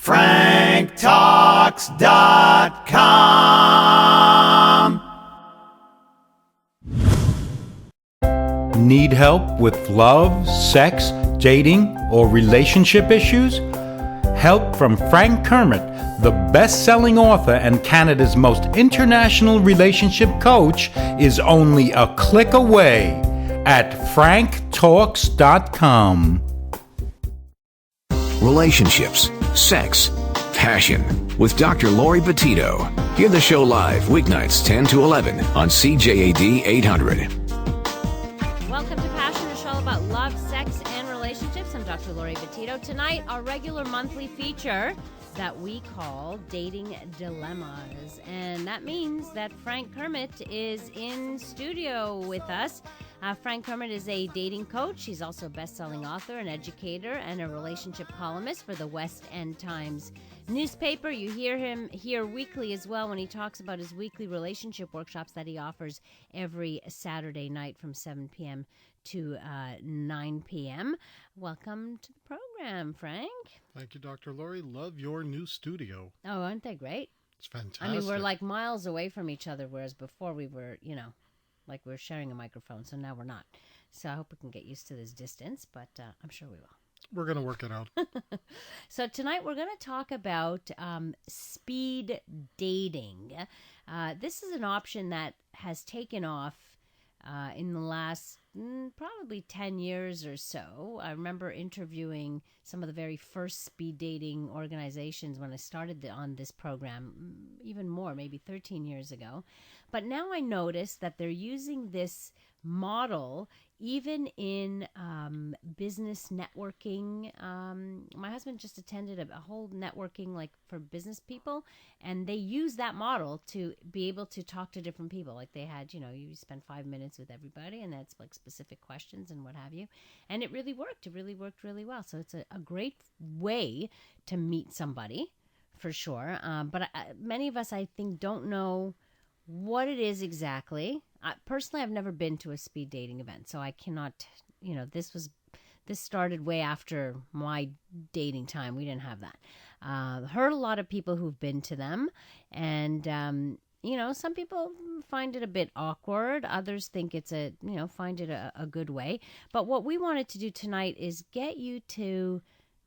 franktalks.com. Need help with love, sex, dating, or relationship issues? Help from Frank Kermit, the best-selling author and Canada's most international relationship coach, is only a click away at franktalks.com. Relationships, sex, passion with Dr. Laurie Betito. Hear the show live weeknights 10 to 11 on CJAD 800. Welcome to Passion, a show about love, sex, and relationships. I'm Dr. Laurie Betito. Tonight, our regular monthly feature that we call Dating Dilemmas. And that means that Frank Kermit is in studio with us. Frank Kermit is a dating coach. He's also a best-selling author, an educator, and a relationship columnist for the West End Times newspaper. You hear him here weekly as well when he talks about his weekly relationship workshops that he offers every Saturday night from 7 p.m. to 9 p.m. Welcome to the program, Frank. Thank you, Dr. Laurie. Love your new studio. Oh, aren't they great? It's fantastic. I mean, we're like miles away from each other, whereas before we were, like we were sharing a microphone, so now we're not. So I hope we can get used to this distance, but I'm sure we will. We're going to work it out. So tonight we're going to talk about speed dating. This is an option that has taken off in the last probably 10 years or so. I remember interviewing some of the very first speed dating organizations when I started on this program, even more, maybe 13 years ago. But now I notice that they're using this model even in business networking. My husband just attended a whole networking like for business people, and they use that model to be able to talk to different people. Like they had, you spend 5 minutes with everybody, and that's like specific questions and what have you. And it really worked. It really worked really well. So it's a great way to meet somebody for sure. But many of us, I think, don't know what it is exactly. Personally, I've never been to a speed dating event, so I cannot, this started way after my dating time. We didn't have that. Heard a lot of people who've been to them, and, some people find it a bit awkward. Others think it's find it a good way. But what we wanted to do tonight is get you to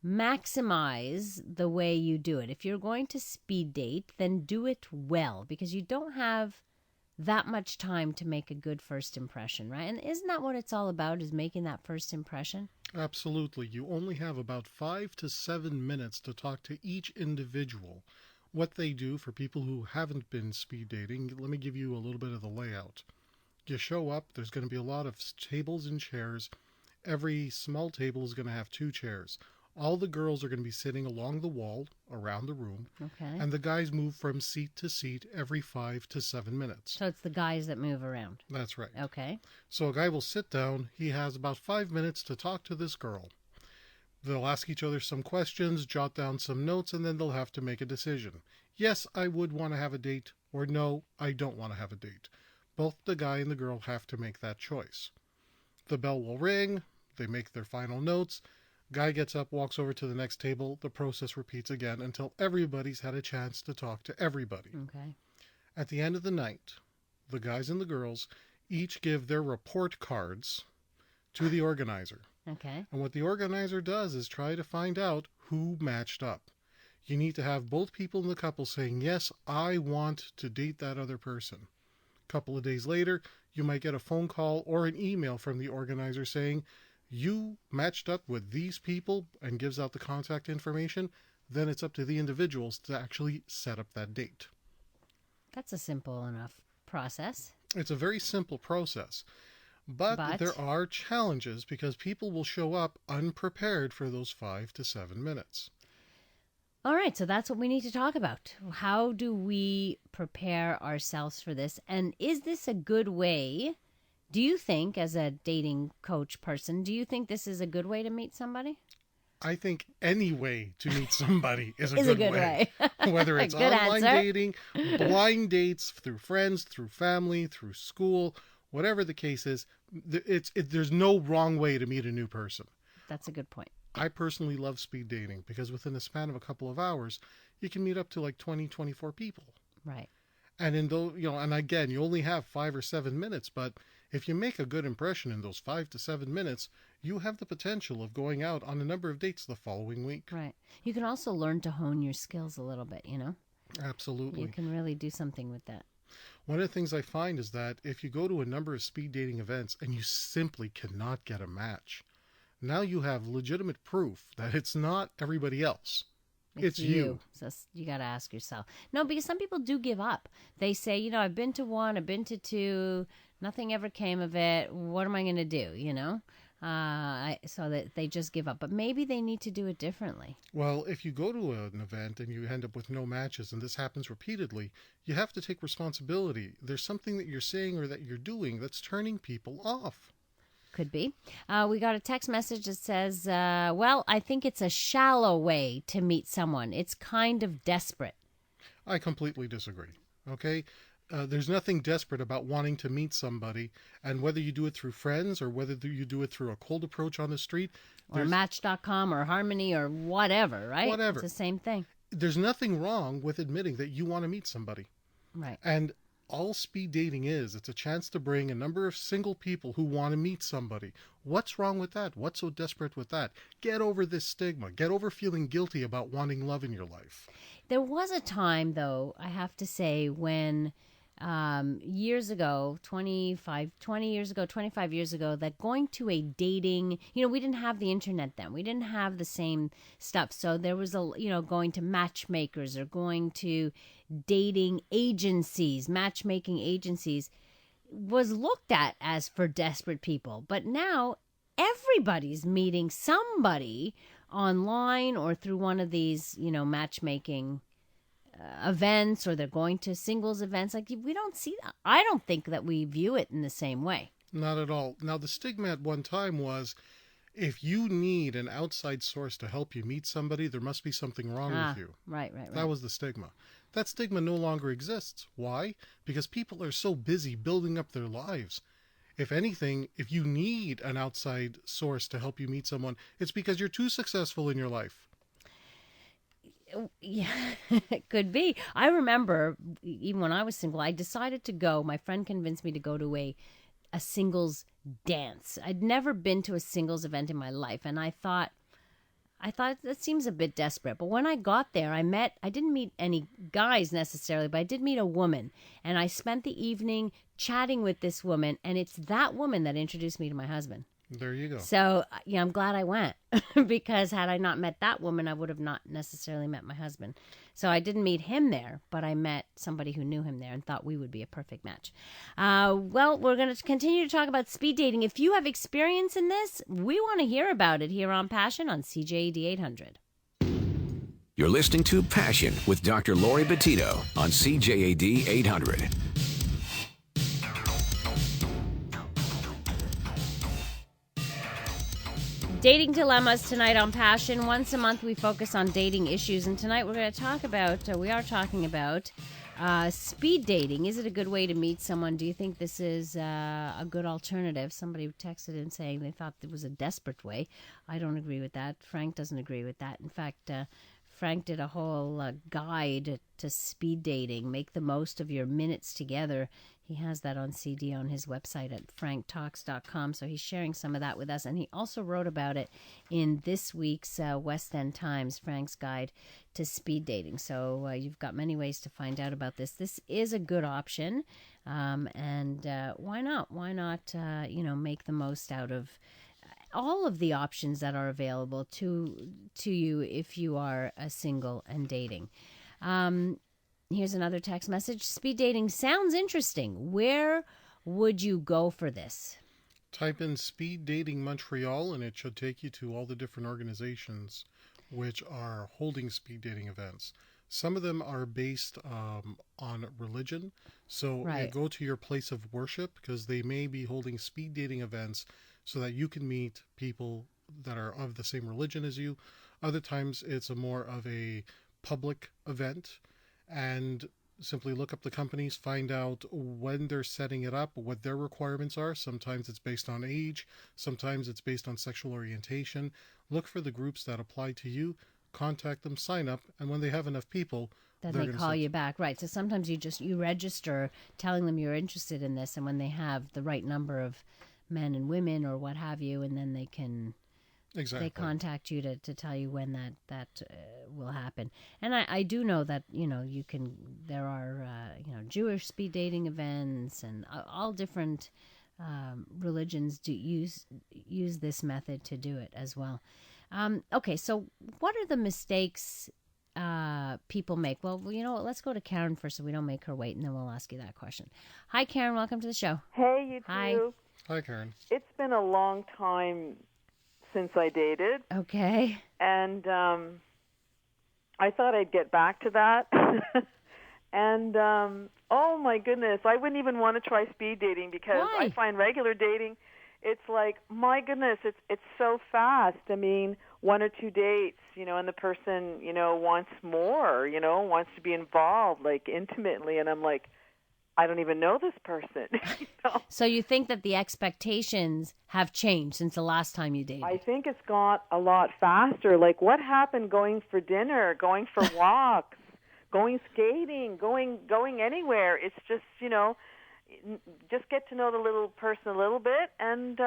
maximize the way you do it. If you're going to speed date, then do it well, because you don't have that much time to make a good first impression, right? And isn't that what it's all about, is making that first impression? Absolutely. You only have about 5 to 7 minutes to talk to each individual. What they do for people who haven't been speed dating, let me give you a little bit of the layout. You show up, there's going to be a lot of tables and chairs. Every small table is going to have 2 chairs. All the girls are going to be sitting along the wall around the room. Okay. And the guys move from seat to seat every 5 to 7 minutes. So it's the guys that move around. That's right. Okay. So a guy will sit down. He has about 5 minutes to talk to this girl. They'll ask each other some questions, jot down some notes, and then they'll have to make a decision. Yes, I would want to have a date, or no, I don't want to have a date. Both the guy and the girl have to make that choice. The bell will ring. They make their final notes. Guy gets up, walks over to the next table. The process repeats again until everybody's had a chance to talk to everybody. Okay. At the end of the night, the guys and the girls each give their report cards to the organizer. Okay. And what the organizer does is try to find out who matched up. You need to have both people in the couple saying, yes, I want to date that other person. A couple of days later, you might get a phone call or an email from the organizer saying, you matched up with these people, and gives out the contact information. Then it's up to the individuals to actually set up that date. That's a simple enough process. It's a very simple process. But there are challenges, because people will show up unprepared for those 5 to 7 minutes. All right, so that's what we need to talk about. How do we prepare ourselves for this? And is this a good way? Do you think, as a dating coach person, do you think this is a good way to meet somebody? I think any way to meet somebody is a good way. Whether it's online dating, blind dates, through friends, through family, through school, whatever the case is, there's no wrong way to meet a new person. That's a good point. I personally love speed dating because within the span of a couple of hours, you can meet up to like 20, 24 people. Right. And in those, and again, you only have 5 or 7 minutes, but if you make a good impression in those 5 to 7 minutes, you have the potential of going out on a number of dates the following week. Right. You can also learn to hone your skills a little bit, you know? Absolutely. You can really do something with that. One of the things I find is that if you go to a number of speed dating events and you simply cannot get a match, now you have legitimate proof that it's not everybody else. It's you. So you got to ask yourself. No, because some people do give up. They say, I've been to one, I've been to two, nothing ever came of it. What am I going to do, so that they just give up. But maybe they need to do it differently. Well, if you go to an event and you end up with no matches, and this happens repeatedly, you have to take responsibility. There's something that you're saying or that you're doing that's turning people off. Could be. We got a text message that says, I think it's a shallow way to meet someone. It's kind of desperate. I completely disagree. Okay? There's nothing desperate about wanting to meet somebody, and whether you do it through friends or whether you do it through a cold approach on the street. Or Match.com or Harmony or whatever, right? Whatever. It's the same thing. There's nothing wrong with admitting that you want to meet somebody. Right. And all speed dating is, it's a chance to bring a number of single people who want to meet somebody. What's wrong with that? What's so desperate with that? Get over this stigma. Get over feeling guilty about wanting love in your life. There was a time, though, I have to say, when years ago, 25 years ago, that going to a dating, we didn't have the internet then. We didn't have the same stuff. So there was going to matchmakers or going to dating agencies, matchmaking agencies was looked at as for desperate people. But now everybody's meeting somebody online or through one of these, matchmaking events, or they're going to singles events. Like, we don't see that. I don't think that we view it in the same way. Not at all. Now, the stigma at one time was, if you need an outside source to help you meet somebody, there must be something wrong with you. Right. That was the stigma. That stigma no longer exists. Why? Because people are so busy building up their lives. If anything, if you need an outside source to help you meet someone, it's because you're too successful in your life. Yeah, it could be. I remember, even when I was single, I decided to go. My friend convinced me to go to a singles dance. I'd never been to a singles event in my life, and I thought that seems a bit desperate. But when I got there, I didn't meet any guys necessarily, but I did meet a woman, and I spent the evening chatting with this woman, and it's that woman that introduced me to my husband. There you go. So, I'm glad I went because had I not met that woman, I would have not necessarily met my husband. So I didn't meet him there, but I met somebody who knew him there and thought we would be a perfect match. We're going to continue to talk about speed dating. If you have experience in this, we want to hear about it here on Passion on CJAD 800. You're listening to Passion with Dr. Laurie Betito on CJAD 800. Dating dilemmas tonight on Passion. Once a month we focus on dating issues, and tonight we are talking about speed dating. Is it a good way to meet someone? Do you think this is a good alternative? Somebody texted in saying they thought it was a desperate way. I don't agree with that. Frank doesn't agree with that. In fact, Frank did a whole guide to speed dating. Make the most of your minutes together. He has that on CD on his website at franktalks.com. So he's sharing some of that with us. And he also wrote about it in this week's West End Times, Frank's Guide to Speed Dating. So you've got many ways to find out about this. This is a good option. And why not? Why not, make the most out of all of the options that are available to you if you are single and dating. Here's another text message. Speed dating sounds interesting. Where would you go for this? Type in Speed Dating Montreal, and it should take you to all the different organizations which are holding speed dating events. Some of them are based on religion. So Right. Go to your place of worship, because they may be holding speed dating events so that you can meet people that are of the same religion as you. Other times it's more of a public event. And Simply look up the companies, find out when they're setting it up, what their requirements are. Sometimes it's based on age, sometimes it's based on sexual orientation. Look for the groups that apply to you, contact them, sign up, and when they have enough people, Then they're they gonna call send you back, right? So sometimes you register telling them you're interested in this, and when they have the right number of men and women or what have you, and then they Exactly. contact you to tell you when that will happen. And I do know that there are Jewish speed dating events, and all different religions do use this method to do it as well. Okay, so what are the mistakes people make? Well, you know what? Let's go to Karen first so we don't make her wait, and then we'll ask you that question. Hi, Karen. Welcome to the show. Hey, you two. Hi. Hi, Karen. It's been a long time since I dated, Okay. and I thought I'd get back to that. And, oh, my goodness, I wouldn't even want to try speed dating because Why? I find regular dating, it's like, my goodness, it's so fast. I mean, 1 or 2 dates, and the person, wants more, wants to be involved, like, intimately. And I'm like, I don't even know this person. So you think that the expectations have changed since the last time you dated? I think it's got a lot faster. Like, what happened going for dinner, going for walks, going skating, going anywhere? It's just, just get to know the little person a little bit, and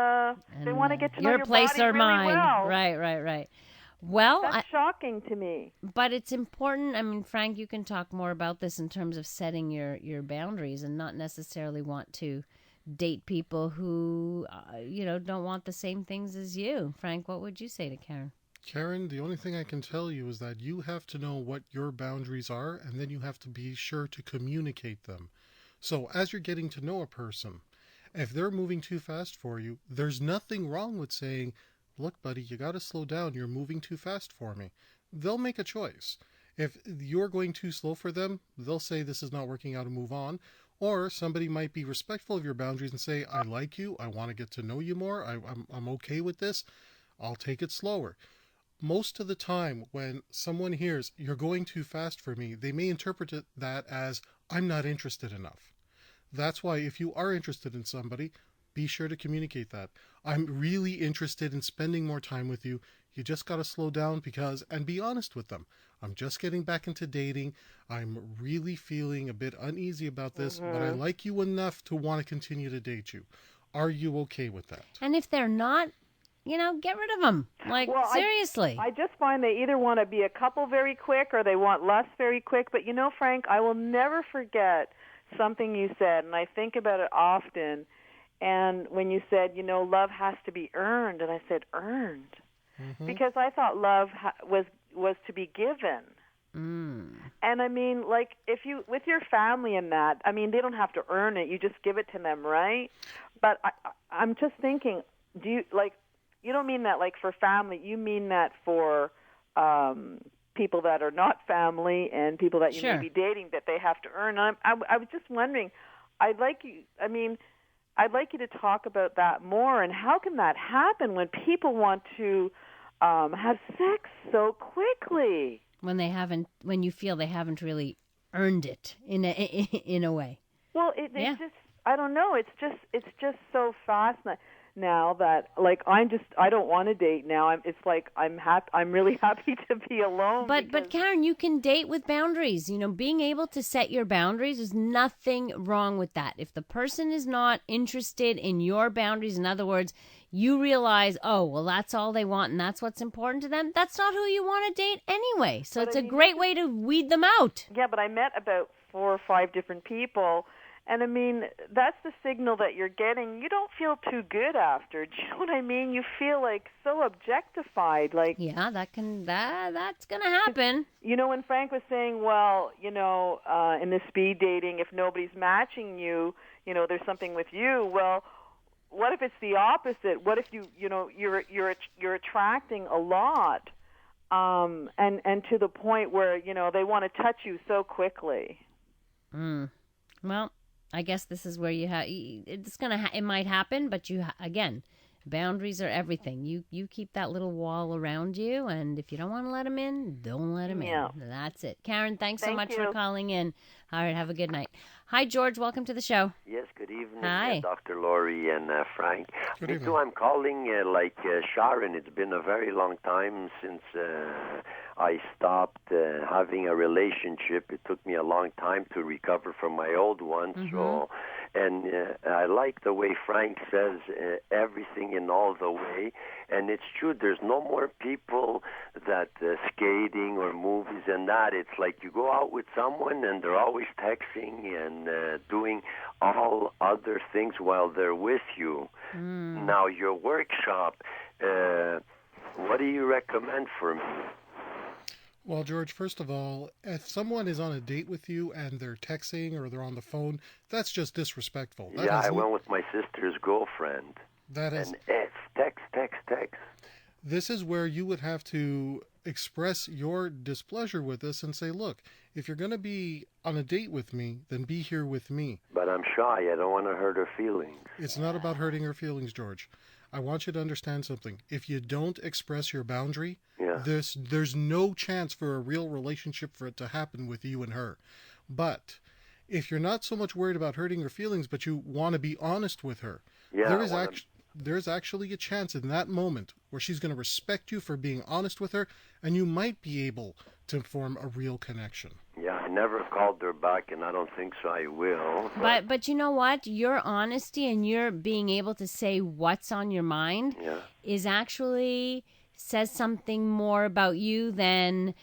they want to get to know your place body or really mine. well. Right. Well, That's shocking to me. but it's important. I mean, Frank, you can talk more about this in terms of setting your boundaries and not necessarily want to date people who, don't want the same things as you. Frank, what would you say to Karen? Karen, the only thing I can tell you is that you have to know what your boundaries are, and then you have to be sure to communicate them. So as you're getting to know a person, if they're moving too fast for you, there's nothing wrong with saying, look, buddy, you got to slow down. You're moving too fast for me. They'll make a choice. If you're going too slow for them, they'll say this is not working out and move on. Or somebody might be respectful of your boundaries and say, I like you. I want to get to know you more. I'm okay with this. I'll take it slower. Most of the time when someone hears you're going too fast for me, they may interpret that as I'm not interested enough. That's why if you are interested in somebody, be sure to communicate that. I'm really interested in spending more time with you. You just got to slow down and be honest with them. I'm just getting back into dating. I'm really feeling a bit uneasy about this, but I like you enough to want to continue to date you. Are you okay with that? And if they're not, get rid of them. Like, Well, seriously. I just find they either want to be a couple very quick or they want less very quick. But, Frank, I will never forget something you said, and I think about it often. And when you said, love has to be earned, and I said, earned. Mm-hmm. Because I thought love was to be given. Mm. And I mean, like, if you, with your family and that, I mean, they don't have to earn it. You just give it to them, right? But I'm just thinking, you don't mean that like for family. You mean that for people that are not family and people that you may be dating that they have to earn. I was just wondering, I'd like you to talk about that more, and how can that happen when people want to have sex so quickly? When you feel they haven't really earned it in a way. Well, it's just, I don't know. It's just so fast now that, like, I don't want to date now. I'm really happy to be alone. But Karen, you can date with boundaries. Being able to set your boundaries, there's nothing wrong with that. If the person is not interested in your boundaries, in other words, you realize, oh, well, that's all they want and that's what's important to them, that's not who you want to date anyway. So it's a great way to weed them out. Yeah, but I met about 4 or 5 different people. And I mean, that's the signal that you're getting. You don't feel too good after. Do you know what I mean? You feel like so objectified. Like, yeah, that's gonna happen. When Frank was saying, well, in the speed dating, if nobody's matching you, there's something with you. Well, what if it's the opposite? What if you're attracting a lot, and to the point where they want to touch you so quickly? Well, I guess this is where you have. It might happen, but again, Boundaries are everything. You keep that little wall around you, and if you don't want to let them in, don't let them Yeah. in. That's it. Karen, thanks so Thank much you. for calling in. All right, have a good night. Hi, George. Welcome to the show. Yes, good evening, Hi. Dr. Laurie and Frank. Good Me evening. too, I'm calling like Sharon. It's been a very long time since I stopped having a relationship. It took me a long time to recover from my old one. So, and I like the way Frank says everything in all the way. And it's true, there's no more people that skating or movies and that. It's like you go out with someone and they're always texting and doing all other things while they're with you. Now, your workshop, what do you recommend for me? Well, George, first of all, if someone is on a date with you and they're texting or they're on the phone, that's just disrespectful. That Yeah, has I n- went with my sister's girlfriend. that is And it's text. This is where you would have to express your displeasure with us and say, look, if you're going to be on a date with me, then be here with me. But I'm shy. I don't want to hurt her feelings. It's not about hurting her feelings, George. I want you to understand something. If you don't express your boundary, Yeah. there's no chance for a real relationship for it to happen with you and her. But if you're not so much worried about hurting her feelings, but you want to be honest with her, Yeah, there I is wanna- there's actually a chance in that moment where she's going to respect you for being honest with her, and you might be able to form a real connection. Yeah, I never called her back, and I don't think so I will. But you know what? Your honesty and your being able to say what's on your mind Yeah. is actually says something more about you than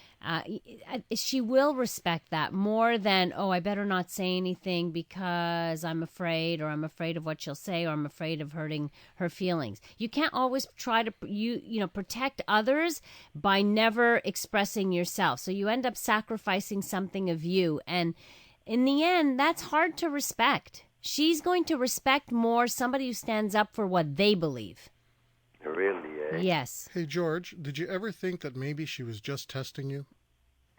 she will respect that more than, oh, I better not say anything because I'm afraid, or I'm afraid of what she'll say, or I'm afraid of hurting her feelings. You can't always try to protect others by never expressing yourself. So you end up sacrificing something of you, and in the end, that's hard to respect. She's going to respect more somebody who stands up for what they believe. Really, eh? Yes. Hey, George, did you ever think that maybe she was just testing you?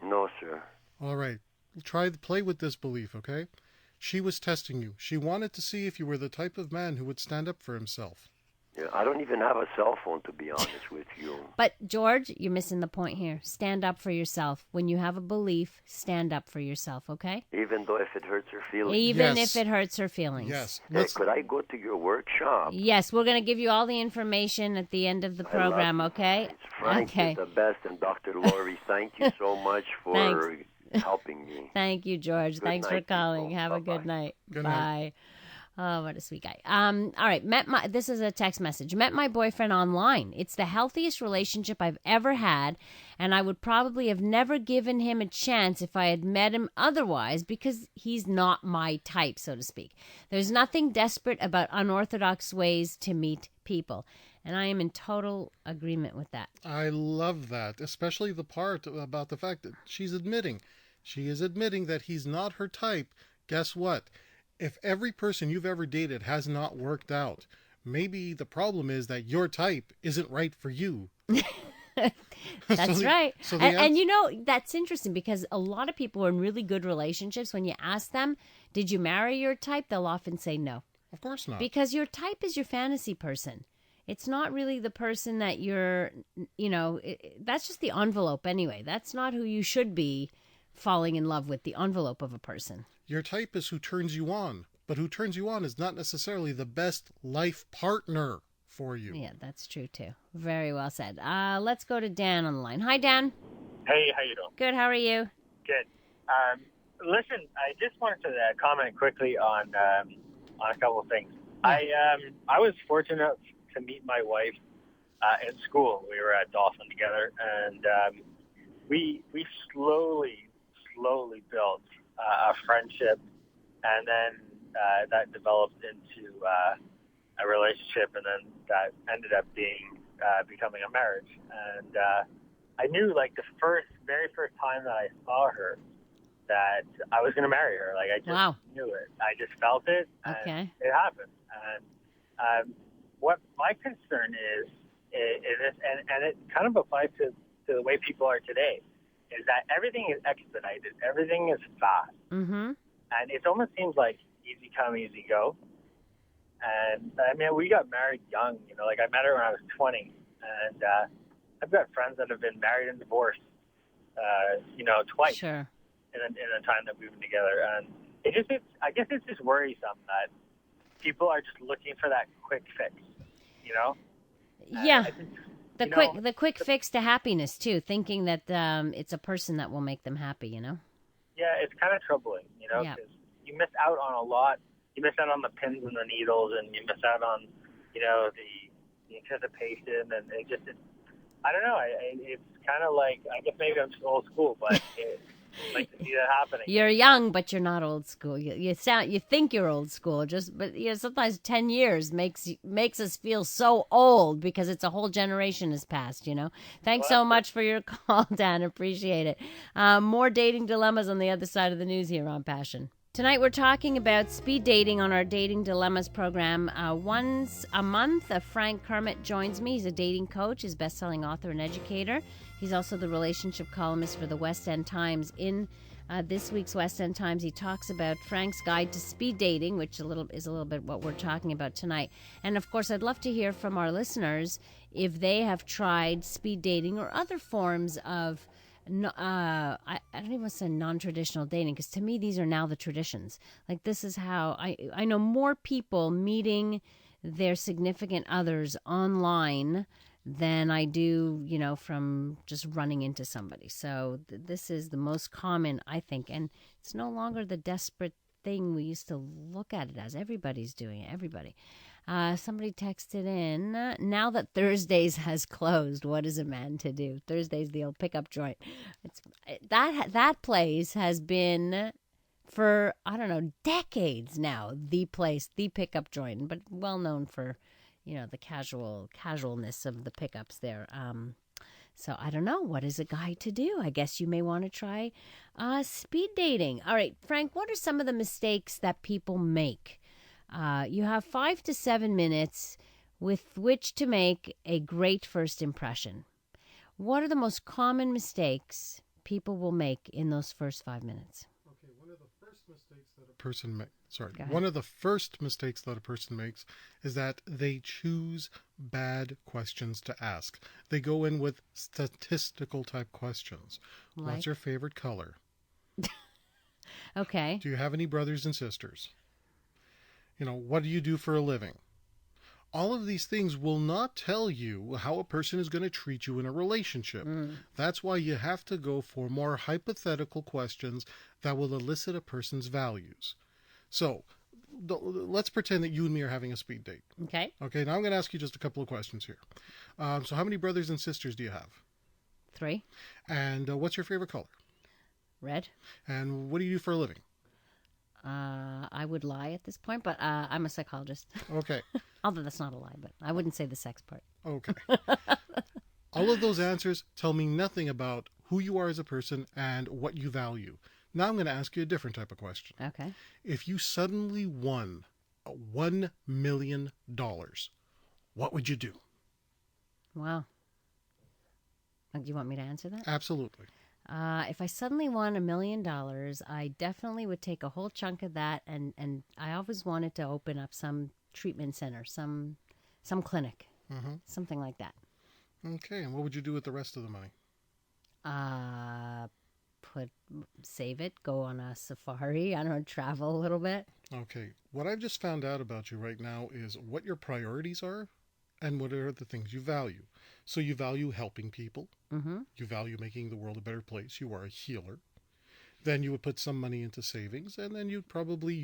No, sir. All right, play with this belief, okay? She was testing you. She wanted to see if you were the type of man who would stand up for himself. Yeah, I don't even have a cell phone, to be honest with you. But, George, you're missing the point here. Stand up for yourself. When you have a belief, stand up for yourself, okay? Even though if it hurts her feelings. Even Yes. if it hurts her feelings. Yes. Hey, could I go to your workshop? Yes, we're going to give you all the information at the end of the program, okay? Frank Okay. is the best, and Dr. Laurie, thank you so much for helping me. Thank you, George. Good Thanks for night, calling. people. Have a Bye-bye. good night. Good Bye. night. Oh, what a sweet guy. All right. This is a text message. Met my boyfriend online. It's the healthiest relationship I've ever had, and I would probably have never given him a chance if I had met him otherwise, because he's not my type, so to speak. There's nothing desperate about unorthodox ways to meet people, and I am in total agreement with that. I love that, especially the part about the fact that she is admitting that he's not her type. Guess what? If every person you've ever dated has not worked out, maybe the problem is that your type isn't right for you. That's right. so the And you know, that's interesting, because a lot of people are in really good relationships. When you ask them, did you marry your type? They'll often say no. Of course not. Because your type is your fantasy person. It's not really the person that you're, that's just the envelope anyway. That's not who you should be falling in love with, the envelope of a person. Your type is who turns you on, but who turns you on is not necessarily the best life partner for you. Yeah, that's true too. Very well said. Let's go to Dan on the line. Hi, Dan. Hey, how you doing? Good. How are you? Good. Listen, I just wanted to comment quickly on a couple of things. Yeah. I was fortunate to meet my wife in school. We were at Dawson together, and we slowly built a friendship, and then that developed into a relationship, and then that ended up becoming a marriage. And I knew, like, the very first time that I saw her, that I was going to marry her. Like, I just knew it. I just felt it, and Okay. it happened. And what my concern is and it kind of applies to the way people are today, is that everything is expedited. Everything is fast. Mm-hmm. And it almost seems like easy come, easy go. And I mean, we got married young. Like I met her when I was 20, and I've got friends that have been married and divorced, twice. Sure. In a time that we've been together, and I guess it's just worrisome that people are just looking for that quick fix. Yeah. The quick fix to happiness too, thinking that it's a person that will make them happy. Yeah, it's kind of troubling. Because you miss out on a lot. You miss out on the pins and the needles, and you miss out on, the anticipation, and I don't know. It's kind of like, I guess maybe I'm just old school, but I like to see that happening. You're young, but you're not old school. You think you're old school, but sometimes 10 years makes us feel so old because it's a whole generation has passed. Thanks so much for your call, Dan. Appreciate it. More dating dilemmas on the other side of the news here on Passion. Tonight we're talking about speed dating on our Dating Dilemmas program. Once a month, Frank Kermit joins me. He's a dating coach, he's a best-selling author and educator. He's also the relationship columnist for the West End Times. In this week's West End Times, he talks about Frank's guide to speed dating, which is a little bit what we're talking about tonight. And of course, I'd love to hear from our listeners if they have tried speed dating or other forms of I don't even want to say non-traditional dating, because to me these are now the traditions. Like, this is how I know more people meeting their significant others online than I do, from just running into somebody. So this is the most common, I think, and it's no longer the desperate thing we used to look at it as. Everybody's doing it, everybody. Somebody texted in, now that Thursdays has closed, what is a man to do? Thursday's the old pickup joint. That place has been for, I don't know, decades now, the place, the pickup joint, but well known for, the casualness of the pickups there. So I don't know, what is a guy to do? I guess you may want to try speed dating. All right, Frank, what are some of the mistakes that people make? You have 5 to 7 minutes with which to make a great first impression. What are the most common mistakes people will make in those first 5 minutes? Okay, one of the first mistakes that a person makes is that they choose bad questions to ask. They go in with statistical type questions. Like? What's your favorite color? Okay. Do you have any brothers and sisters? What do you do for a living? All of these things will not tell you how a person is going to treat you in a relationship. That's why you have to go for more hypothetical questions that will elicit a person's values. So let's pretend that you and me are having a speed date. Okay. Okay, now I'm going to ask you just a couple of questions here. So how many brothers and sisters do you have? 3. And what's your favorite color? Red. And what do you do for a living? I would lie at this point, but I'm a psychologist. Okay. Although that's not a lie, but I wouldn't say the sex part. Okay. All of those answers tell me nothing about who you are as a person and what you value. Now I'm going to ask you a different type of question. Okay. If you suddenly won $1 million, what would you do? Wow. Do you want me to answer that? Absolutely. If I suddenly won $1 million, I definitely would take a whole chunk of that, and I always wanted to open up some treatment center, some clinic, something like that. Okay, and what would you do with the rest of the money? Save it, go on a safari, I don't know, travel a little bit. Okay, what I've just found out about you right now is what your priorities are and what are the things you value. So you value helping people. You value making the world a better place. You are a healer. Then you would put some money into savings, and then you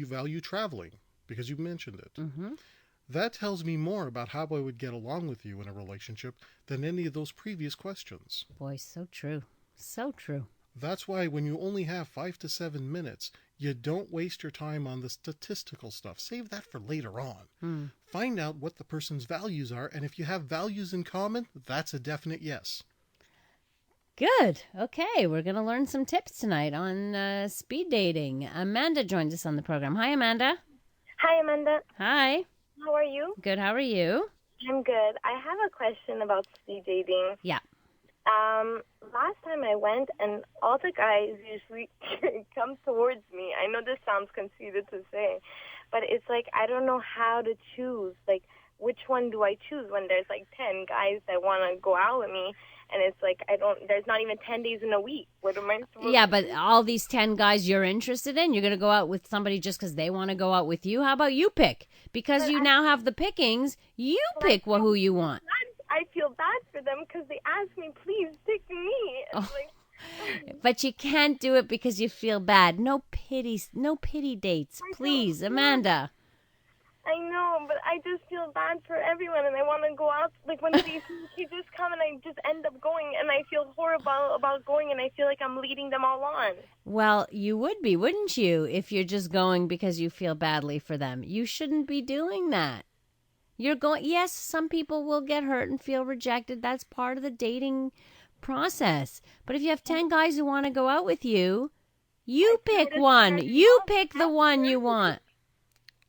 value traveling because you mentioned it. That tells me more about how I would get along with you in a relationship than any of those previous questions. Boy, so true. So true. That's why when you only have 5 to 7 minutes, you don't waste your time on the statistical stuff. Save that for later on. Find out what the person's values are, and if you have values in common, that's a definite yes. Good. Okay, we're going to learn some tips tonight on speed dating. Amanda joins us on the program. Hi, Amanda. Hi, Amanda. Hi. How are you? Good. How are you? I'm good. I have a question about speed dating. Yeah. Last time I went, and all the guys usually come towards me. I know this sounds conceited to say, but it's like I don't know how to choose. Like, which one do I choose when there's like 10 guys that want to go out with me, and it's like there's not even 10 days in a week. What am I supposed Yeah, to but do? all these 10 guys you're interested in, you're going to go out with somebody just because they want to go out with you? How about you pick? Because you now have the pickings, you pick who you want. I feel bad for them because they asked me, please pick me. It's like, But you can't do it because you feel bad. No pity dates, please, Amanda. I know, but I just feel bad for everyone, and I want to go out. Like, when these kids just come, and I just end up going, and I feel horrible about going, and I feel like I'm leading them all on. Well, you would be, wouldn't you, if you're just going because you feel badly for them? You shouldn't be doing that. You're going, yes, some people will get hurt and feel rejected. That's part of the dating process. But if you have 10 guys who want to go out with you, you pick one. You pick the one you want.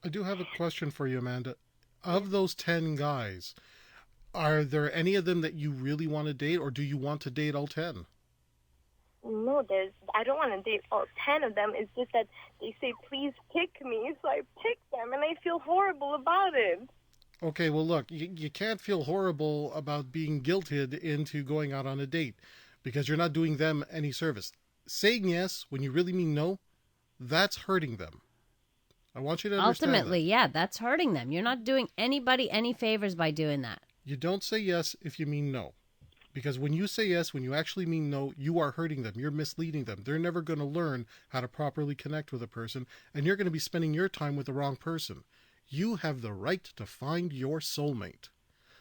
I do have a question for you, Amanda. Of those 10 guys, are there any of them that you really want to date, or do you want to date all 10? No, I don't want to date all 10 of them. It's just that they say, please pick me, so I pick them, and I feel horrible about it. Okay, well, look, you can't feel horrible about being guilted into going out on a date because you're not doing them any service. Saying yes when you really mean no, that's hurting them. I want you to understand Ultimately, that. yeah, that's hurting them. You're not doing anybody any favors by doing that. You don't say yes if you mean no. Because when you say yes, when you actually mean no, you are hurting them. You're misleading them. They're never going to learn how to properly connect with a person, and you're going to be spending your time with the wrong person. You have the right to find your soulmate.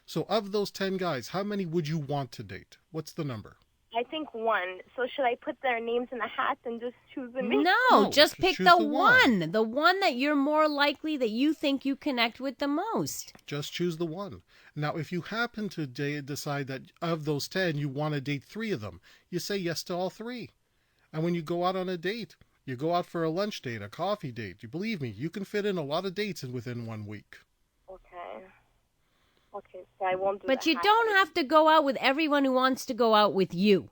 So of those 10 guys, how many would you want to date? What's the number? I think one. So should I put their names in a hat and just choose a name? No, just pick choose the the one. The one that you're more likely that you think you connect with the most. Just choose the one. Now, if you happen to decide that of those 10, you want to date 3 of them, you say yes to all 3. And when you go out on a date, you go out for a lunch date, a coffee date. You believe me, you can fit in a lot of dates within 1 week. Okay, so I won't do But the you hat. don't have to go out with everyone who wants to go out with you.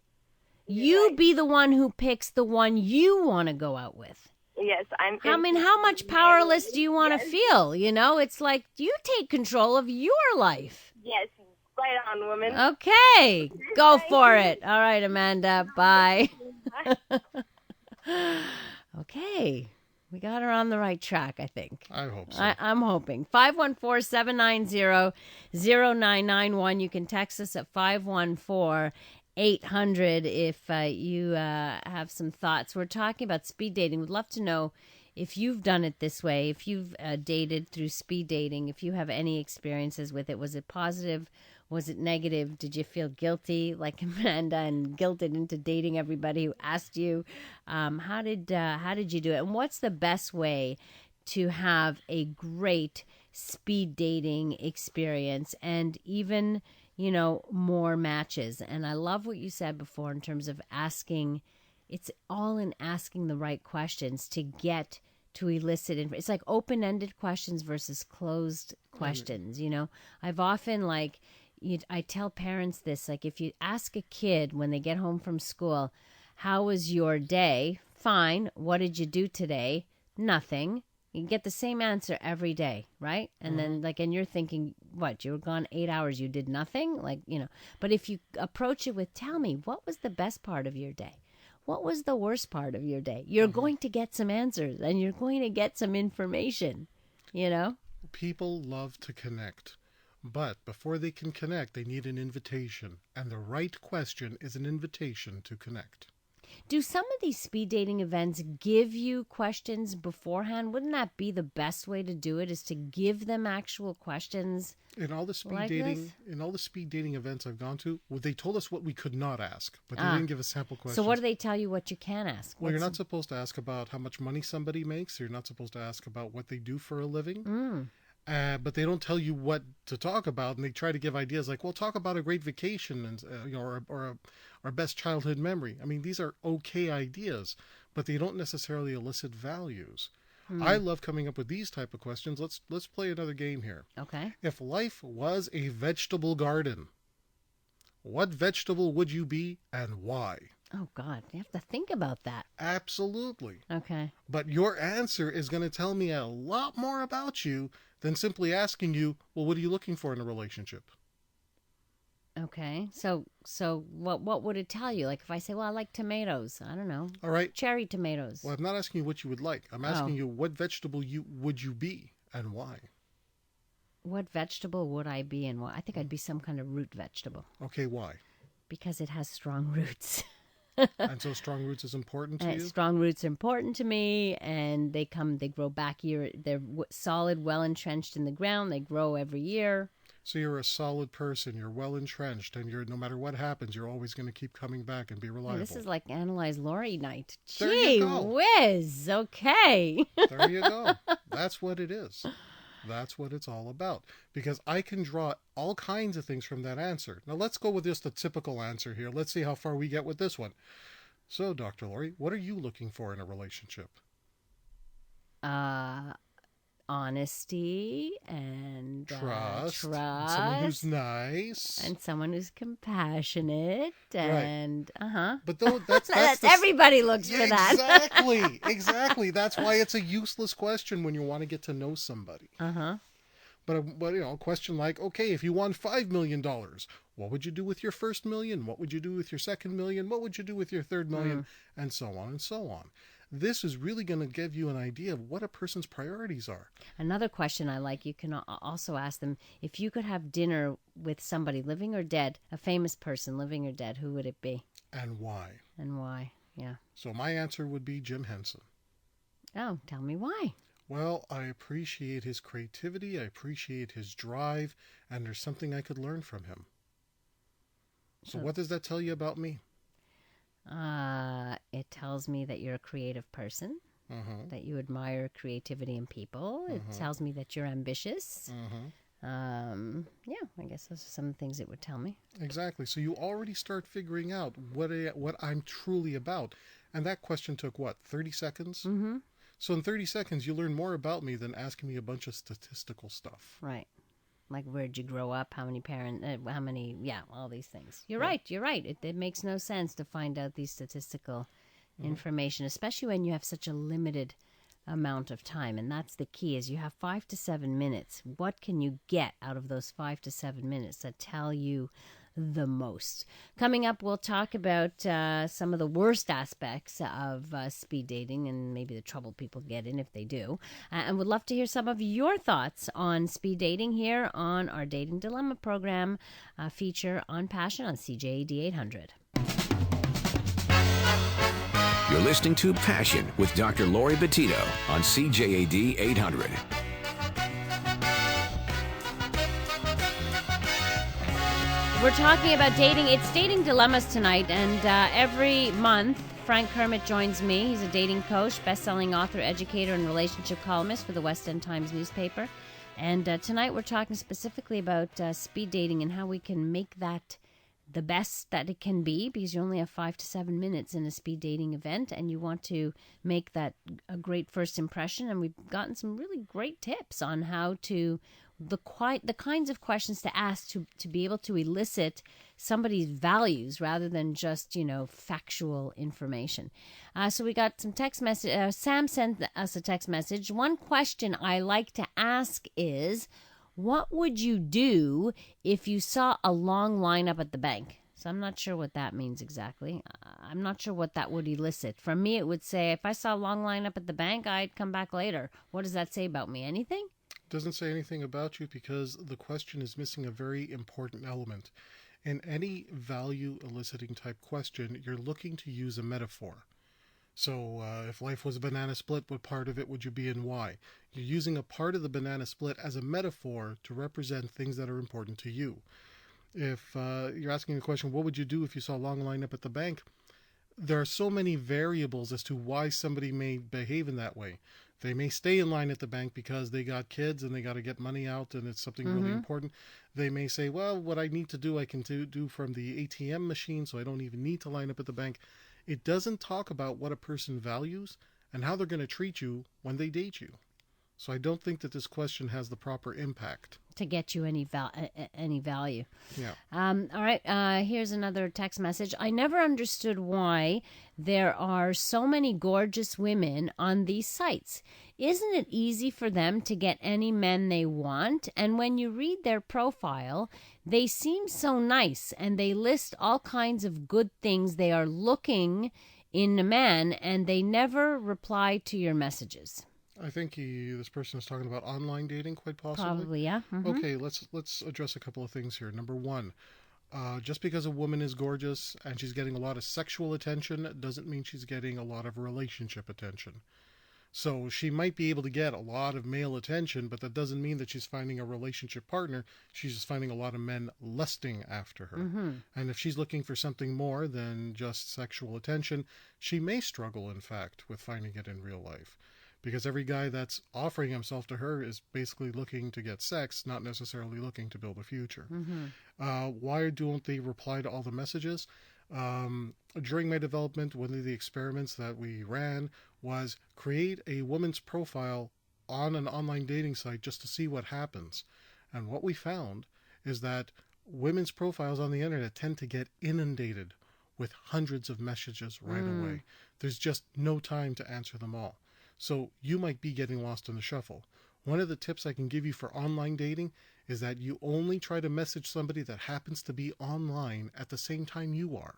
You be the one who picks the one you want to go out with. Yes, I mean, how much powerless do you want to feel? You know, it's like you take control of your life. Yes, right on, woman. Okay, go for it. All right, Amanda, bye. Okay, we got her on the right track, I think. I hope so. I'm hoping. 514-790-0991. You can text us at 514-800 if you have some thoughts. We're talking about speed dating. We'd love to know if you've done it this way, if you've dated through speed dating, if you have any experiences with it. Was it positive? Was it negative? Did you feel guilty like Amanda and guilted into dating everybody who asked you? How did you do it? And what's the best way to have a great speed dating experience and even, more matches? And I love what you said before in terms of asking. It's all in asking the right questions to get to elicit. It's like open-ended questions versus closed questions. I've often I tell parents this, like if you ask a kid when they get home from school, how was your day? Fine. What did you do today? Nothing. You get the same answer every day, right? And then and you're thinking, what, you were gone 8 hours, you did nothing? But if you approach it with, tell me, what was the best part of your day? What was the worst part of your day? You're going to get some answers and you're going to get some information, People love to connect. But before they can connect, they need an invitation. And the right question is an invitation to connect. Do some of these speed dating events give you questions beforehand? Wouldn't that be the best way to do it, is to give them actual questions? In all the speed dating events I've gone to, they told us what we could not ask, but they didn't give us sample questions. So what do they tell you what you can ask? Well, you're not supposed to ask about how much money somebody makes. You're not supposed to ask about what they do for a living. But they don't tell you what to talk about, and they try to give ideas like, well, talk about a great vacation and or our best childhood memory. I mean, these are okay ideas, but they don't necessarily elicit values. I love coming up with these type of questions. Let's play another game here. Okay. If life was a vegetable garden, what vegetable would you be and why? Oh, God. You have to think about that. Absolutely. Okay. But your answer is going to tell me a lot more about you than simply asking you, well, what are you looking for in a relationship? Okay. So what would it tell you? Like if I say, well, I like tomatoes. I don't know. All right. Cherry tomatoes. Well, I'm not asking you what you would like. I'm asking you what vegetable would you be and why? What vegetable would I be and why? I think I'd be some kind of root vegetable. Okay, why? Because it has strong roots. And so strong roots is important to you? Strong roots are important to me, and they grow back year. They're solid, well entrenched in the ground. They grow every year. So you're a solid person. You're well entrenched, and no matter what happens, you're always going to keep coming back and be reliable. Hey, this is like Analyze Laurie night. There Gee you go. whiz. Okay. There you go. That's what it is. That's what it's all about. Because I can draw all kinds of things from that answer. Now let's go with just the typical answer here. Let's see how far we get with this one. So, Dr. Laurie, what are you looking for in a relationship? Honesty and trust. Trust. Someone who's nice. And someone who's compassionate. And, But though that's everybody looks for that. Exactly. That's why it's a useless question when you want to get to know somebody. But a question like, okay, if you won $5 million, what would you do with your first million? What would you do with your second million? What would you do with your third million? And so on and so on. This is really going to give you an idea of what a person's priorities are. Another question I like, you can also ask them, if you could have dinner with somebody living or dead, a famous person living or dead, who would it be? And why? And why, yeah. So my answer would be Jim Henson. Oh, tell me why. Well, I appreciate his creativity, I appreciate his drive, and there's something I could learn from him. So what does that tell you about me? It tells me that you're a creative person, that you admire creativity in people. It tells me that you're ambitious. Yeah, I guess those are some things it would tell me. Exactly. So you already start figuring out what I'm truly about. And that question took, 30 seconds? So in 30 seconds, you learn more about me than asking me a bunch of statistical stuff. Right. Like, where'd you grow up? How many parents? All these things. You're right. It makes no sense to find out these statistical information, especially when you have such a limited amount of time. And that's the key, is you have 5 to 7 minutes. What can you get out of those 5 to 7 minutes that tell you the most? Coming up, we'll talk about some of the worst aspects of speed dating and maybe the trouble people get in if they do. And would love to hear some of your thoughts on speed dating here on our Dating Dilemma program feature on Passion on CJAD 800. You're listening to Passion with Dr. Laurie Betito on CJAD 800. We're talking about dating. It's Dating Dilemmas tonight, and every month, Frank Kermit joins me. He's a dating coach, best-selling author, educator, and relationship columnist for the West End Times newspaper. And tonight we're talking specifically about speed dating and how we can make that the best that it can be, because you only have 5 to 7 minutes in a speed dating event, and you want to make that a great first impression. And we've gotten some really great tips on how to the kinds of questions to ask to be able to elicit somebody's values rather than just, factual information. So we got some text message. Sam sent us a text message. One question I like to ask is, what would you do if you saw a long lineup at the bank? So I'm not sure what that means exactly. I'm not sure what that would elicit. From me, it would say, if I saw a long lineup at the bank, I'd come back later. What does that say about me? Anything? Doesn't say anything about you, because the question is missing a very important element. In any value eliciting type question, you're looking to use a metaphor. So if life was a banana split, what part of it would you be and why? You're using a part of the banana split as a metaphor to represent things that are important to you. If you're asking the question, what would you do if you saw a long lineup at the bank? There are so many variables as to why somebody may behave in that way. They may stay in line at the bank because they got kids and they got to get money out and it's something really important. They may say, well, what I need to do, I can do from the ATM machine, so I don't even need to line up at the bank. It doesn't talk about what a person values and how they're going to treat you when they date you. So I don't think that this question has the proper impact. to get you any value. Yeah. All right. Here's another text message. I never understood why there are so many gorgeous women on these sites. Isn't it easy for them to get any men they want? And when you read their profile, they seem so nice and they list all kinds of good things they are looking in a man, and they never reply to your messages. I think this person is talking about online dating, quite possibly. Probably, yeah. Mm-hmm. Okay, let's address a couple of things here. Number one, just because a woman is gorgeous and she's getting a lot of sexual attention doesn't mean she's getting a lot of relationship attention. So she might be able to get a lot of male attention, but that doesn't mean that she's finding a relationship partner. She's just finding a lot of men lusting after her. Mm-hmm. And if she's looking for something more than just sexual attention, she may struggle, in fact, with finding it in real life. Because every guy that's offering himself to her is basically looking to get sex, not necessarily looking to build a future. Mm-hmm. Why don't they reply to all the messages? During my development, one of the experiments that we ran was create a woman's profile on an online dating site just to see what happens. And what we found is that women's profiles on the internet tend to get inundated with hundreds of messages right away. There's just no time to answer them all. So you might be getting lost in the shuffle. One of the tips I can give you for online dating is that you only try to message somebody that happens to be online at the same time you are.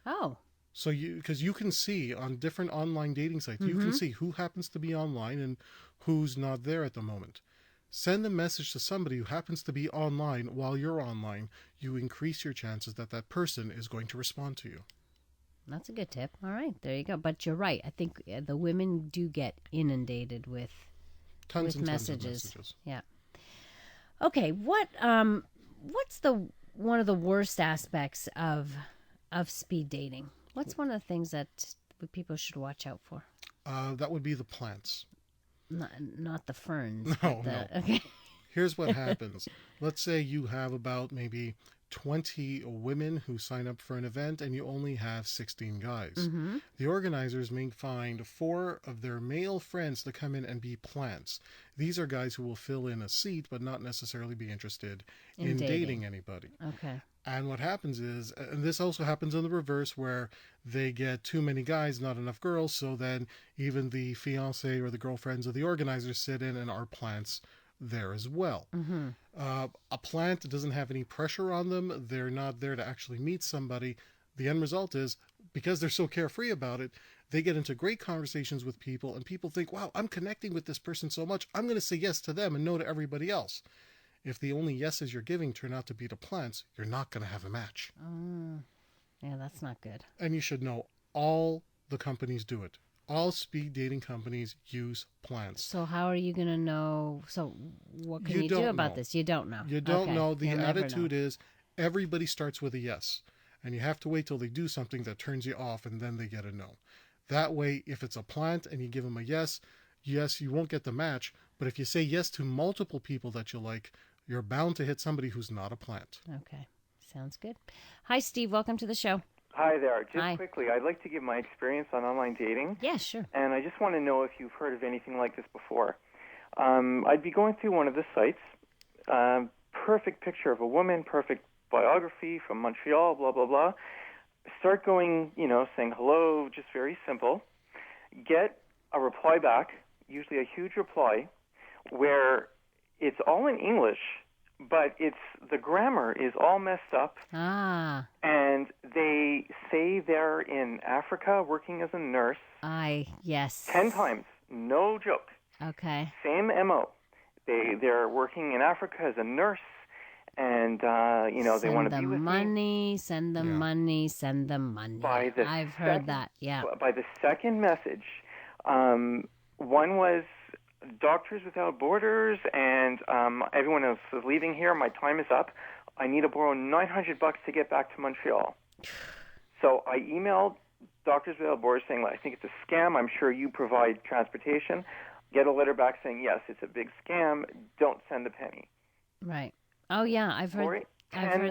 Oh. So because you can see on different online dating sites, you can see who happens to be online and who's not there at the moment. Send a message to somebody who happens to be online while you're online. You increase your chances that that person is going to respond to you. That's a good tip. All right, there you go. But you're right. I think the women do get inundated with Tons and messages. tons of messages. Yeah. Okay. What's one of the worst aspects of speed dating? What's one of the things that people should watch out for? That would be the plants. Not the ferns. No. Okay. Here's what happens. Let's say you have about maybe 20 women who sign up for an event and you only have 16 guys. The organizers may find 4 of their male friends to come in and be plants. These are guys who will fill in a seat but not necessarily be interested in dating anybody. Okay. And what happens is, and this also happens in the reverse, where they get too many guys, not enough girls, so then even the fiancé or the girlfriends of the organizers sit in and are plants there as well. A plant doesn't have any pressure on them. They're not there to actually meet somebody. The end result is, because they're so carefree about it, they get into great conversations with people, and people think, wow, I'm connecting with this person so much, I'm going to say yes to them and no to everybody else. If the only yeses you're giving turn out to be to plants, you're not going to have a match. Yeah, that's not good. And you should know all the companies do it. All speed dating companies use plants. So how are you going to know? So what can you do about this? You don't know. You don't know. The attitude is everybody starts with a yes. And you have to wait till they do something that turns you off, and then they get a no. That way, if it's a plant and you give them a yes, you won't get the match. But if you say yes to multiple people that you like, you're bound to hit somebody who's not a plant. Okay. Sounds good. Hi, Steve. Welcome to the show. Hi there. Just Hi. quickly, I'd like to give my experience on online dating. Yeah, sure. And I just want to know if you've heard of anything like this before. I'd be going through one of the sites, perfect picture of a woman, perfect biography from Montreal, blah, blah, blah. Start going, saying hello, just very simple. Get a reply back, usually a huge reply, where it's all in English, but the grammar is all messed up. And they say they're in Africa working as a nurse. Yes. 10 times, no joke. Okay. Same MO. They're working in Africa as a nurse, and they want to be with me. Send them money. I've heard that. Yeah. By the second message, one was Doctors Without Borders, and everyone else is leaving here. My time is up. I need to borrow $900 to get back to Montreal. So I emailed Doctors Without Borders saying, I think it's a scam. I'm sure you provide transportation. Get a letter back saying, yes, it's a big scam. Don't send a penny. Right. Oh, yeah. I've heard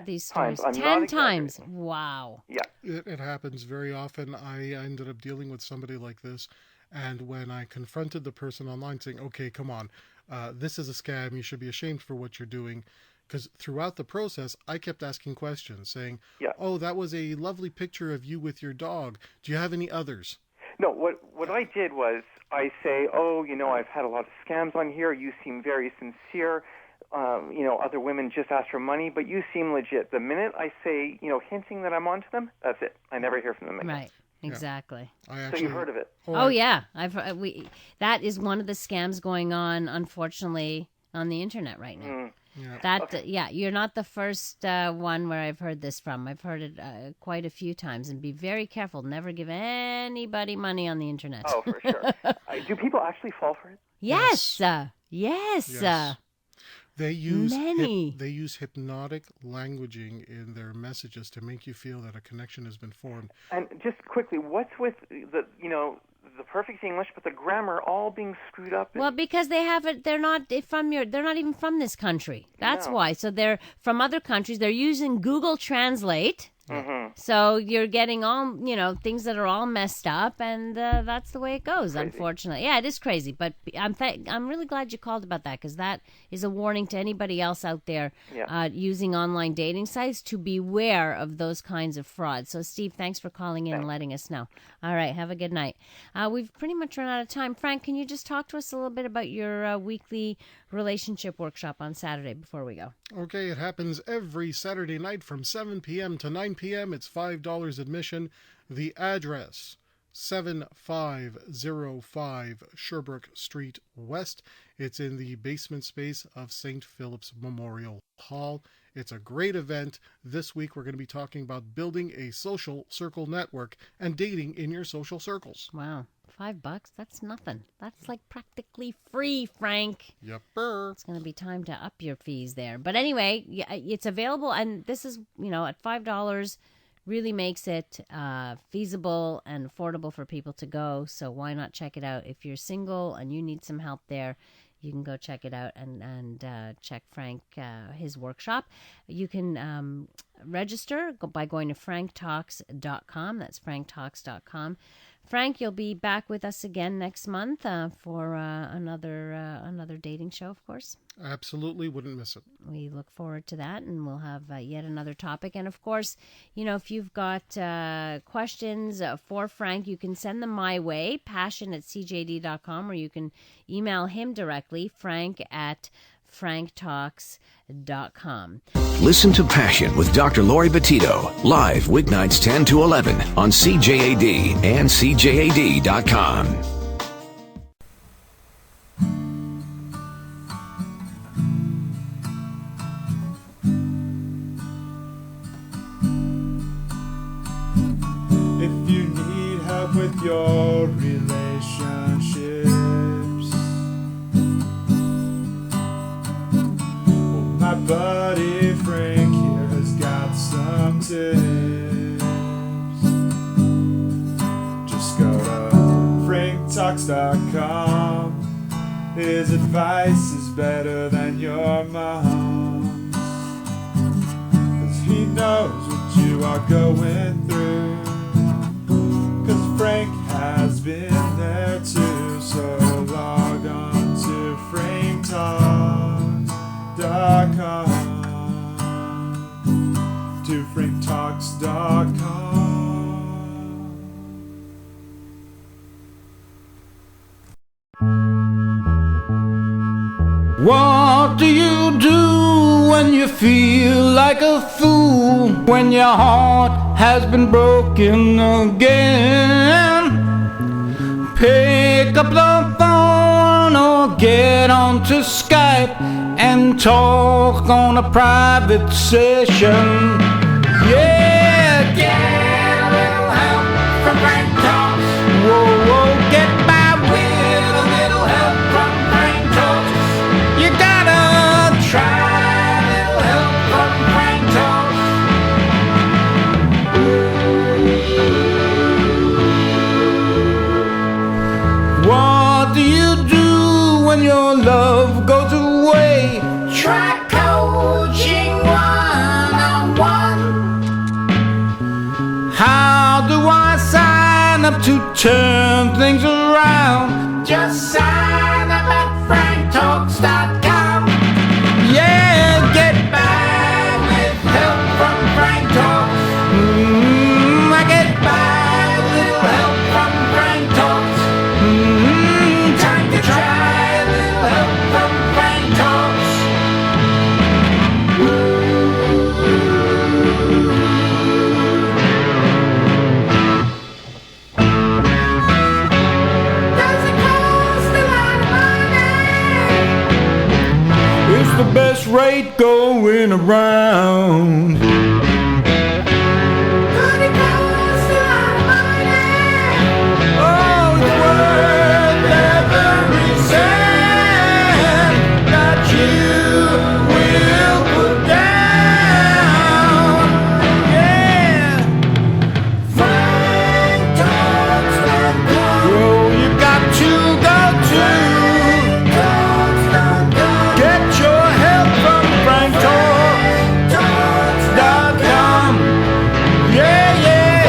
these stories. I'm 10 times. Wow. Yeah. It happens very often. I ended up dealing with somebody like this. And when I confronted the person online saying, okay, come on, this is a scam. You should be ashamed for what you're doing. Because throughout the process, I kept asking questions saying, oh, that was a lovely picture of you with your dog. Do you have any others? No, what I did was I say, oh, I've had a lot of scams on here. You seem very sincere. Other women just ask for money, but you seem legit. The minute I say, hinting that I'm onto them, that's it. I never hear from them again. Right. Exactly. So you've heard of it? Oh yeah, that is one of the scams going on, unfortunately, on the internet right now. You're not the first one where I've heard this from. I've heard it quite a few times, and be very careful. Never give anybody money on the internet. Oh, for sure. Do people actually fall for it? Yes. Yes. They use Many. They use hypnotic languaging in their messages to make you feel that a connection has been formed. And just quickly, what's with the perfect English, but the grammar all being screwed up? Well, because they haven't. They're not even from this country. That's why. So they're from other countries. They're using Google Translate. Mm-hmm. So you're getting all, things that are all messed up, and that's the way it goes, crazy. Unfortunately. Yeah, it is crazy, but I'm really glad you called about that, because that is a warning to anybody else out there using online dating sites to beware of those kinds of frauds. So, Steve, thanks for calling in and letting us know. All right, have a good night. We've pretty much run out of time. Frank, can you just talk to us a little bit about your weekly relationship workshop on Saturday before we go? Okay, it happens every Saturday night from 7 p.m. to 9 p.m. It's $5 admission. The address, 7505 Sherbrooke Street West. It's in the basement space of St. Philip's Memorial Hall. It's a great event. This week we're going to be talking about building a social circle network and dating in your social circles. Wow. $5, that's nothing. That's like practically free, Frank. Yepper. It's going to be time to up your fees there. But anyway, it's available, and this is, at $5, really makes it feasible and affordable for people to go. So why not check it out? If you're single and you need some help there, you can go check it out and check Frank, his workshop. You can register by going to franktalks.com. That's franktalks.com. Frank, you'll be back with us again next month for another dating show, of course. Absolutely, wouldn't miss it. We look forward to that, and we'll have yet another topic. And, of course, if you've got questions for Frank, you can send them my way, passion@cjd.com, or you can email him directly, frank@franktalks.com. Listen to Passion with Dr. Laurie Betito, live weeknights 10 to 11 on CJAD and CJAD.com. If you need help with your relationships, my buddy Frank here has got some tips. Just go to franktalks.com. His advice is better than your mom's, 'cause he knows what you are going through. 'Cause Frank has been there too. So log on to franktalks.com, to franktalks.com. What do you do when you feel like a fool? When your heart has been broken again? Pick up the phone or get onto Skype and talk on a private session. Yeah, get a little help from Frank Talks. Whoa, whoa, get by with a little help from Frank Talks. You gotta try a little help from Frank Talks. What do you do when your love goes away? Try coaching one-on-one. How do I sign up to turn things around? Just sign up at Frank FrankTalks.com. Yeah, get by with help from Frank Talks. I get by with little help from Frank Talks. Time to try a little help from Frank Talks. It's the best rate going around. But it costs a lot of money. Oh, it's worth every cent that you will put down. Yeah. FrankTalks.com. Oh, you got to go to. Get your help from FrankTalks.com. Yeah, yeah.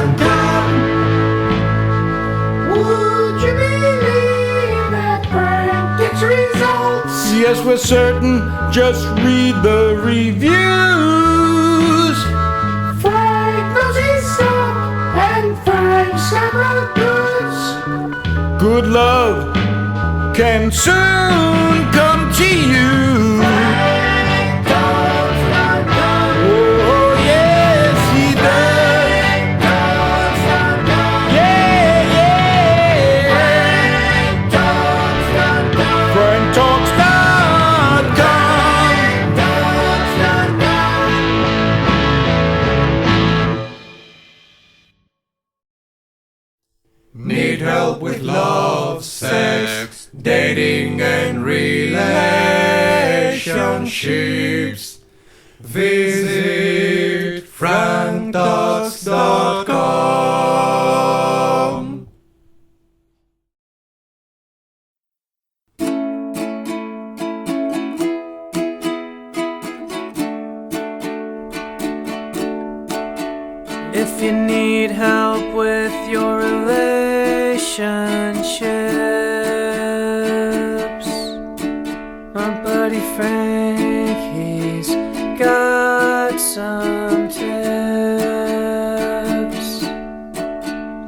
FrankTalks.com. Would you believe that Frank gets results? Yes, we're certain. Just read the reviews. Frank knows his stuff, and Frank's got the goods. Good love can soon come to you. Oh, yes, he does. Yeah, yeah. FrankTalks.com. Need help with love, sex, dating and relationships? Visit FrankTalks.com. If you need help with your relationships, my buddy Frank, he's got some tips.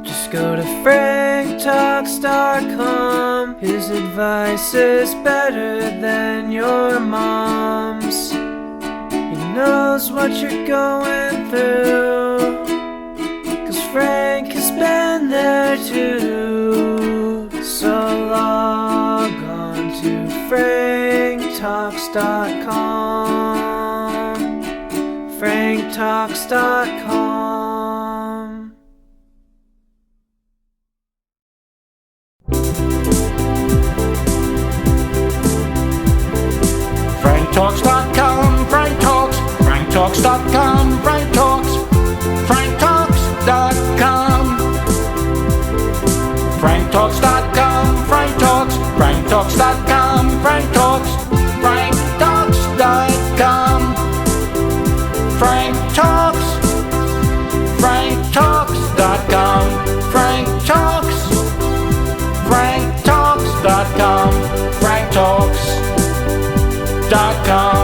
Just go to FrankTalks.com. His advice is better than your mom's. He knows what you're going through, 'cause Frank has been there too. So log on to FrankTalks.com. FrankTalks.com. FrankTalks.com. Frank Talks. FrankTalks.com. Frank Talks. FrankTalks.com. FrankTalks.com. Frank Talks. FrankTalks.com. Frank Talks. FrankTalks.com. Frank Talks. FrankTalks.com. Frank Talks. FrankTalks.com. FrankTalks.com.